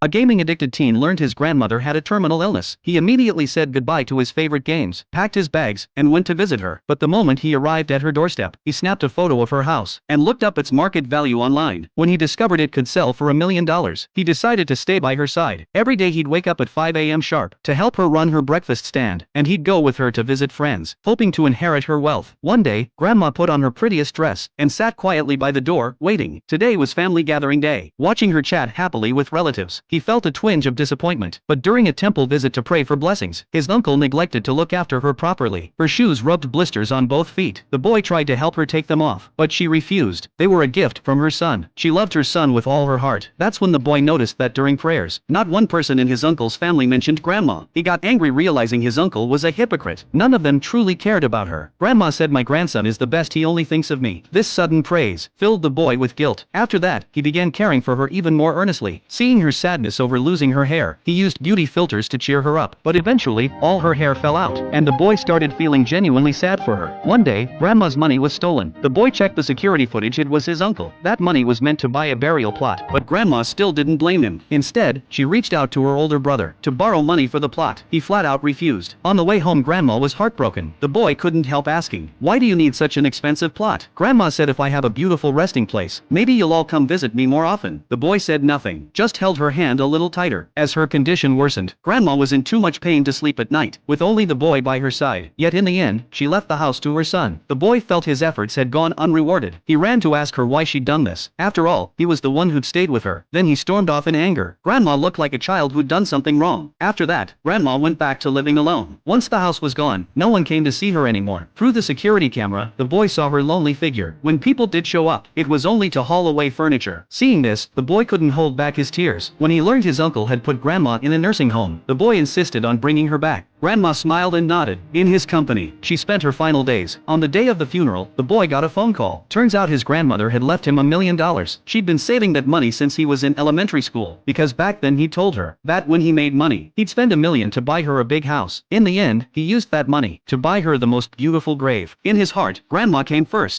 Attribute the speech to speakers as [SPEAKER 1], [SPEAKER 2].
[SPEAKER 1] A gaming-addicted teen learned his grandmother had a terminal illness. He immediately said goodbye to his favorite games, packed his bags, and went to visit her. But the moment he arrived at her doorstep, he snapped a photo of her house and looked up its market value online. When he discovered it could sell for $1 million, he decided to stay by her side. Every day he'd wake up at 5 a.m. sharp to help her run her breakfast stand, and he'd go with her to visit friends, hoping to inherit her wealth. One day, Grandma put on her prettiest dress and sat quietly by the door, waiting. Today was family gathering day. Watching her chat happily with relatives, he felt a twinge of disappointment. But during a temple visit to pray for blessings, his uncle neglected to look after her properly. Her shoes rubbed blisters on both feet. The boy tried to help her take them off, but she refused. They were a gift from her son. She loved her son with all her heart. That's when the boy noticed that during prayers, not one person in his uncle's family mentioned Grandma. He got angry realizing his uncle was a hypocrite. None of them truly cared about her. Grandma said, "My grandson is the best, he only thinks of me." This sudden praise filled the boy with guilt. After that, he began caring for her even more earnestly. Seeing her sadness over losing her hair, he used beauty filters to cheer her up. But eventually, all her hair fell out, and the boy started feeling genuinely sad for her. One day, Grandma's money was stolen. The boy checked the security footage. It was his uncle. That money was meant to buy a burial plot, but Grandma still didn't blame him. Instead, she reached out to her older brother to borrow money for the plot. He flat out refused. On the way home, Grandma was heartbroken. The boy couldn't help asking, "Why do you need such an expensive plot?" Grandma said, "If I have a beautiful resting place, maybe you'll all come visit me more often." The boy said nothing, just held her hand a little tighter. As her condition worsened, Grandma was in too much pain to sleep at night, with only the boy by her side. Yet in the end, she left the house to her son. The boy felt his efforts had gone unrewarded. He ran to ask her why she'd done this. After all, he was the one who'd stayed with her. Then he stormed off in anger. Grandma looked like a child who'd done something wrong. After that, Grandma went back to living alone. Once the house was gone, no one came to see her anymore. Through the security camera, the boy saw her lonely figure. When people did show up, it was only to haul away furniture. Seeing this, the boy couldn't hold back his tears. When he learned his uncle had put Grandma in a nursing home, the boy insisted on bringing her back. Grandma smiled and nodded. In his company, she spent her final days. On the day of the funeral, the boy got a phone call. Turns out his grandmother had left him $1 million. She'd been saving that money since he was in elementary school, because back then he told her that when he made money, he'd spend $1 million to buy her a big house. In the end, he used that money to buy her the most beautiful grave. In his heart, Grandma came first.